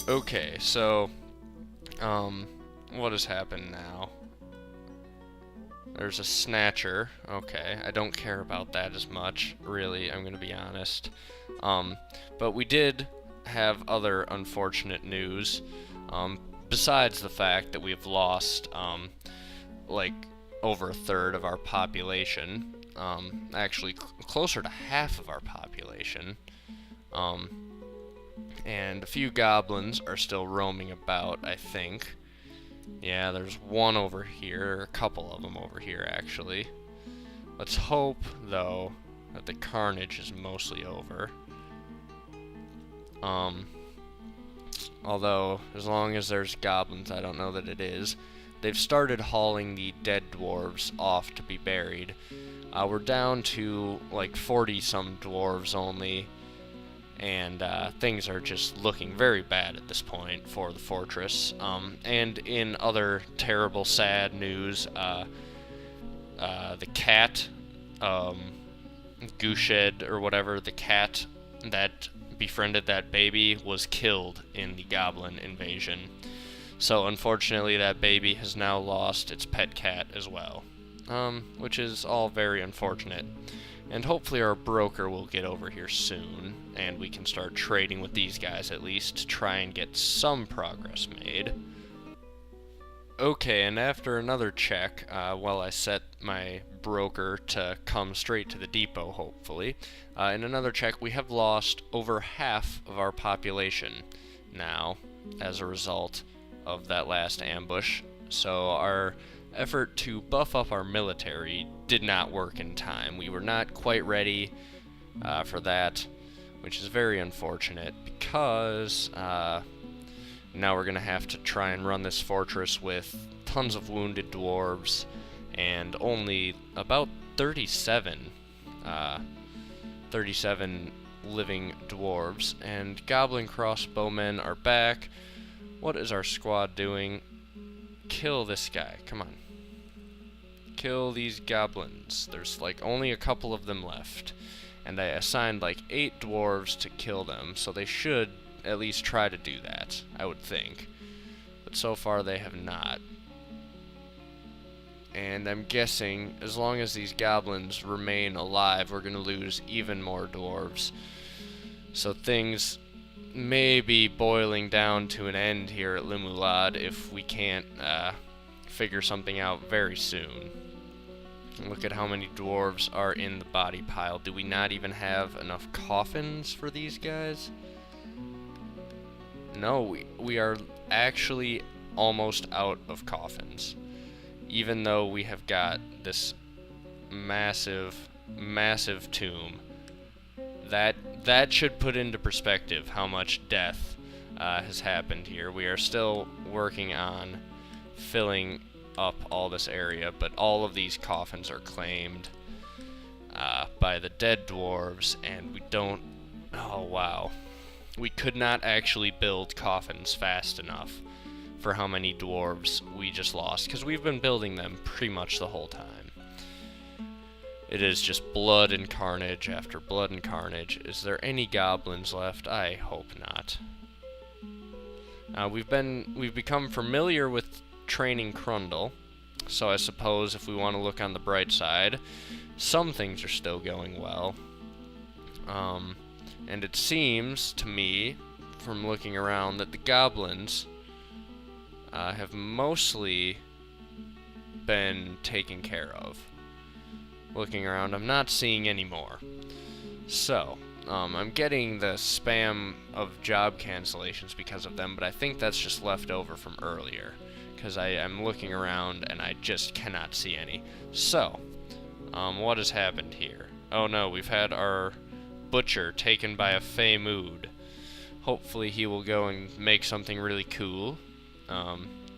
Okay, so, what has happened now? There's a snatcher. Okay, I don't care about that as much, really, I'm gonna be honest. Um, but we did have other unfortunate news, besides the fact that we've lost, like, over a third of our population. Actually, closer to half of our population. And a few goblins are still roaming about, I think. Yeah, there's one over here, a couple of them over here, actually. Let's hope, though, that the carnage is mostly over. Although, as long as there's goblins, I don't know that it is. They've started hauling the dead dwarves off to be buried. We're down to, like, 40-some dwarves only, and things are just looking very bad at this point for the fortress. And in other terrible, sad news, the cat, Gooshed, or whatever, the cat that befriended that baby was killed in the goblin invasion. So unfortunately that baby has now lost its pet cat as well, which is all very unfortunate. And hopefully our broker will get over here soon, and we can start trading with these guys at least to try and get some progress made. Okay, and after another check, while I set my broker to come straight to the depot, hopefully, in another check we have lost over half of our population now as a result of that last ambush. So our effort to buff up our military did not work in time. We were not quite ready for that, which is very unfortunate because now we're going to have to try and run this fortress with tons of wounded dwarves and only about 37 living dwarves. And goblin crossbowmen are back. What is our squad doing? Kill this guy, come on. Kill these goblins. There's like only a couple of them left, and I assigned like 8 dwarves to kill them, so they should at least try to do that, I would think. But so far they have not. And I'm guessing as long as these goblins remain alive, we're going to lose even more dwarves. So things may be boiling down to an end here at Limulod if we can't figure something out very soon. Look at how many dwarves are in the body pile. Do we not even have enough coffins for these guys? No, we are actually almost out of coffins. Even though we have got this massive tomb. That should put into perspective how much death has happened here. We are still working on filling up all this area, but all of these coffins are claimed by the dead dwarves, and we don't... Oh, wow. We could not actually build coffins fast enough for how many dwarves we just lost, because we've been building them pretty much the whole time. It is just blood and carnage after blood and carnage. Is there any goblins left? I hope not. We've become familiar with training Crundle, so I suppose if we want to look on the bright side, some things are still going well. And it seems to me, from looking around, that the goblins have mostly been taken care of. Looking around, I'm not seeing any more. So, I'm getting the spam of job cancellations because of them, but I think that's just left over from earlier, because I'm looking around and I just cannot see any. So, what has happened here? Oh no, we've had our butcher taken by a fey mood. Hopefully he will go and make something really cool.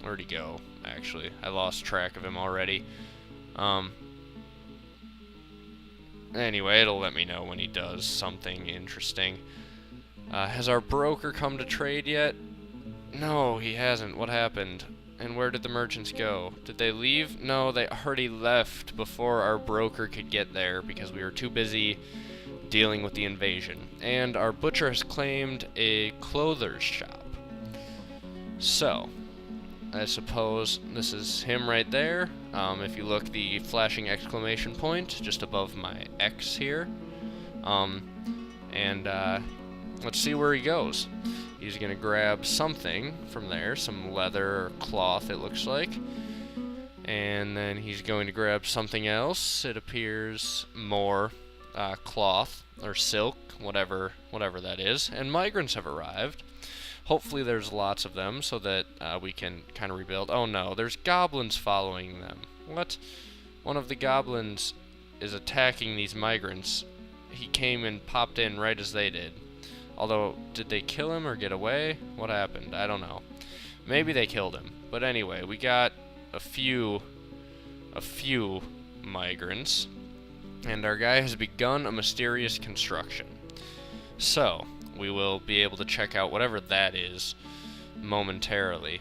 Where'd he go, actually? I lost track of him already. Anyway, it'll let me know when he does something interesting. Has our broker come to trade yet? No, he hasn't. What happened? And where did the merchants go? Did they leave? No, they already left before our broker could get there because we were too busy dealing with the invasion. And our butcher has claimed a clother's shop. So, I suppose this is him right there. If you look, the flashing exclamation point just above my X here. Let's see where he goes. He's gonna grab something from there, some leather or cloth it looks like. And then he's going to grab something else. It appears more cloth or silk, whatever that is. And migrants have arrived. Hopefully there's lots of them so that we can kind of rebuild. Oh no, there's goblins following them. What? One of the goblins is attacking these migrants. He came and popped in right as they did. Although, did they kill him or get away? What happened? I don't know. Maybe they killed him. But anyway, we got a few migrants, and our guy has begun a mysterious construction. So, we will be able to check out whatever that is momentarily.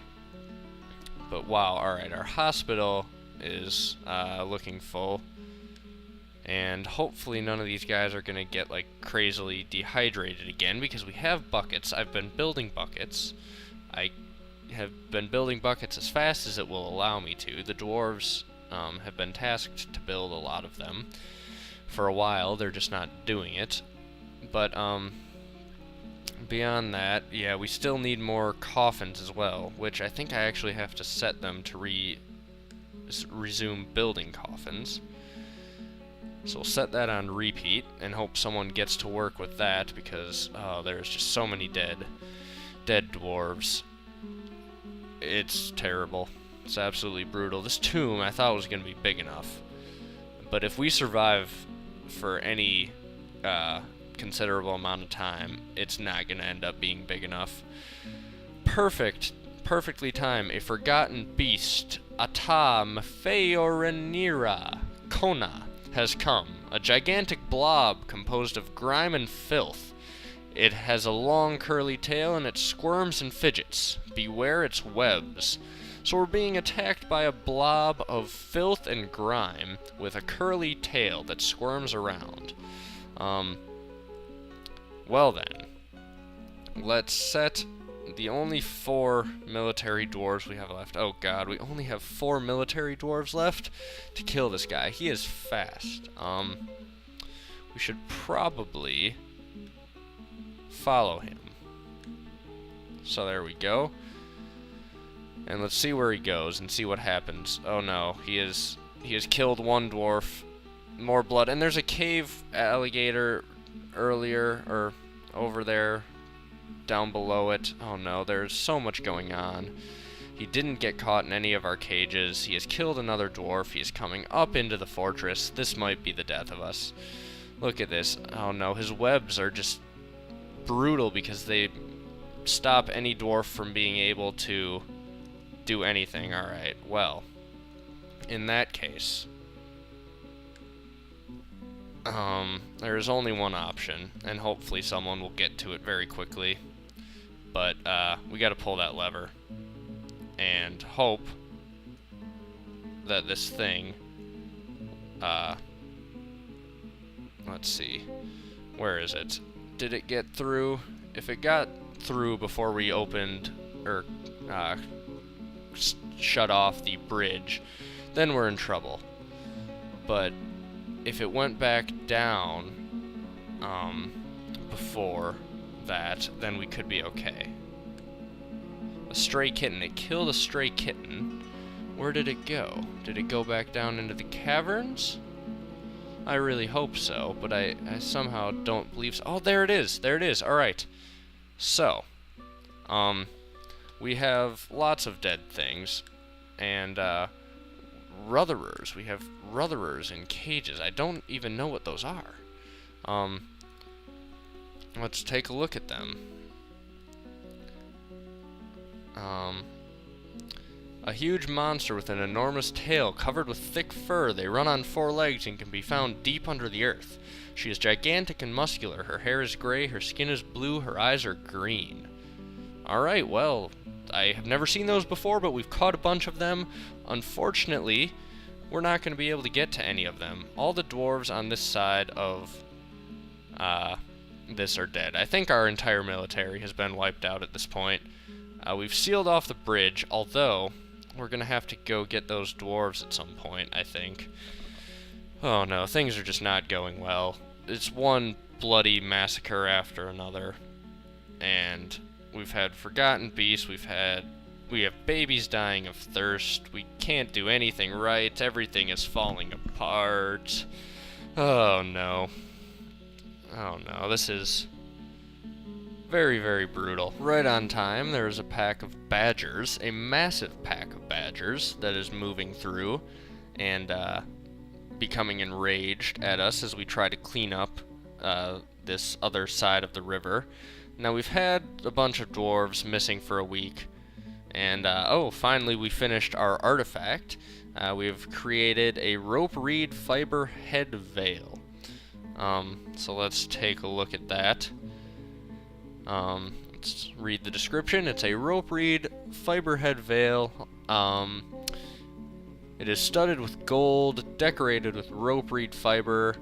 But wow, alright, our hospital is looking full. And hopefully none of these guys are going to get like crazily dehydrated again, because we have buckets. I've been building buckets. I have been building buckets as fast as it will allow me to. The dwarves have been tasked to build a lot of them. For a while, they're just not doing it. But beyond that, yeah, we still need more coffins as well, which I think I actually have to set them to resume building coffins. So we'll set that on repeat and hope someone gets to work with that, because there's just so many dead dwarves. It's terrible. It's absolutely brutal. This tomb I thought was going to be big enough, but if we survive for any considerable amount of time, it's not going to end up being big enough. Perfectly timed. A forgotten beast, Ata Mfeorenira Kona, has come. A gigantic blob composed of grime and filth. It has a long curly tail and it squirms and fidgets. Beware its webs. So we're being attacked by a blob of filth and grime with a curly tail that squirms around. Well then, let's set the only 4 military dwarves we have left. Oh god, we only have 4 military dwarves left to kill this guy. He is fast. We should probably follow him. So there we go. And let's see where he goes and see what happens. Oh no, he has killed one dwarf. More blood. And there's a cave alligator earlier, or over there, down below it. Oh no, there's so much going on. He didn't get caught in any of our cages. He has killed another dwarf. He is coming up into the fortress. This might be the death of us. Look at this. Oh no, his webs are just brutal because they stop any dwarf from being able to do anything. Alright, well, in that case, there is only one option, and hopefully someone will get to it very quickly. But we gotta pull that lever and hope that this thing, let's see, where is it? Did it get through? If it got through before we opened, or shut off the bridge, then we're in trouble. But if it went back down before that, then we could be okay. A stray kitten. It killed a stray kitten. Where did it go? Did it go back down into the caverns? I really hope so, but I somehow don't believe so. Oh, there it is. There it is. Alright. So, we have lots of dead things, and rutherers. We have rutherers in cages. I don't even know what those are. Let's take a look at them. A huge monster with an enormous tail covered with thick fur. They run on 4 legs and can be found deep under the earth. She is gigantic and muscular. Her hair is gray, her skin is blue, her eyes are green. Alright, well, I have never seen those before, but we've caught a bunch of them. Unfortunately, we're not going to be able to get to any of them. All the dwarves on this side of this are dead. I think our entire military has been wiped out at this point. We've sealed off the bridge, although we're gonna have to go get those dwarves at some point, I think. Oh no, things are just not going well. It's one bloody massacre after another, and we've had forgotten beasts, we have babies dying of thirst, we can't do anything right, everything is falling apart. Oh no. Oh no, this is very, very brutal. Right on time, there is a pack of badgers, a massive pack of badgers that is moving through and becoming enraged at us as we try to clean up this other side of the river. Now, we've had a bunch of dwarves missing for a week, and oh, finally we finished our artifact. We've created a rope reed fiber head veil. So let's take a look at that. Let's read the description. It's a rope reed fiber head veil. It is studded with gold, decorated with rope reed fiber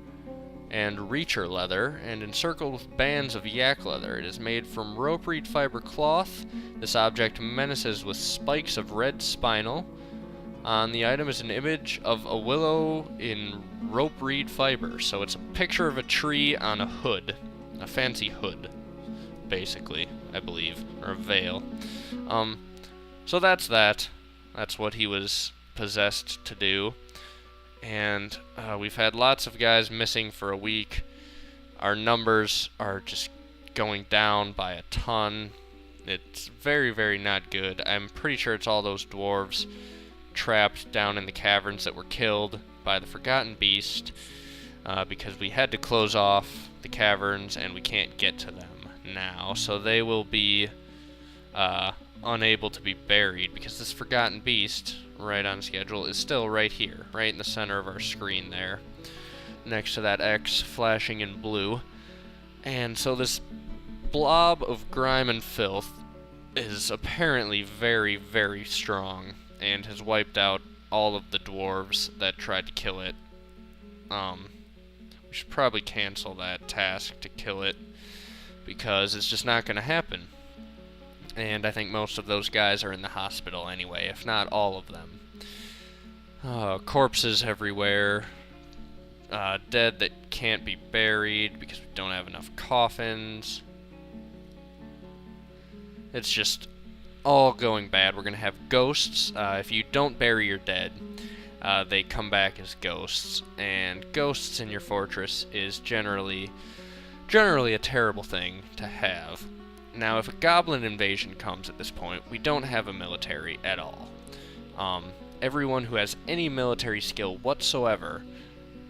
and reacher leather, and encircled with bands of yak leather. It is made from rope reed fiber cloth. This object menaces with spikes of red spinel. On the item is an image of a willow in rope reed fiber. So it's a picture of a tree on a hood, a fancy hood, basically, I believe, or a veil. So that's that. That's what he was possessed to do. And we've had lots of guys missing for a week. Our numbers are just going down by a ton. It's very, very not good. I'm pretty sure it's all those dwarves trapped down in the caverns that were killed by the Forgotten Beast, because we had to close off the caverns and we can't get to them now. So they will be unable to be buried because this Forgotten Beast, right on schedule, is still right here, right in the center of our screen there, next to that X flashing in blue. And so this blob of grime and filth is apparently very, very strong and has wiped out all of the dwarves that tried to kill it. We should probably cancel that task to kill it because it's just not going to happen. And I think most of those guys are in the hospital anyway, if not all of them. Corpses everywhere. Dead that can't be buried because we don't have enough coffins. It's just all going bad. We're going to have ghosts. If you don't bury your dead, they come back as ghosts. And ghosts in your fortress is generally a terrible thing to have. Now, if a goblin invasion comes at this point, we don't have a military at all. Everyone who has any military skill whatsoever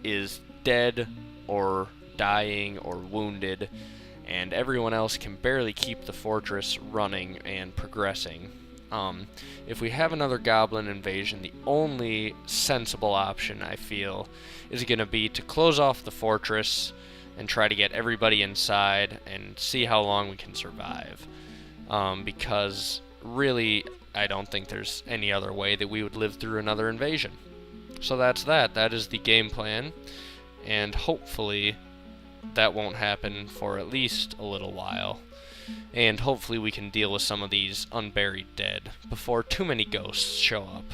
is dead or dying or wounded, and everyone else can barely keep the fortress running and progressing. If we have another goblin invasion, the only sensible option, I feel, is going to be to close off the fortress and try to get everybody inside and see how long we can survive. Because really, I don't think there's any other way that we would live through another invasion. So that's that. That is the game plan, and hopefully that won't happen for at least a little while. And hopefully we can deal with some of these unburied dead before too many ghosts show up.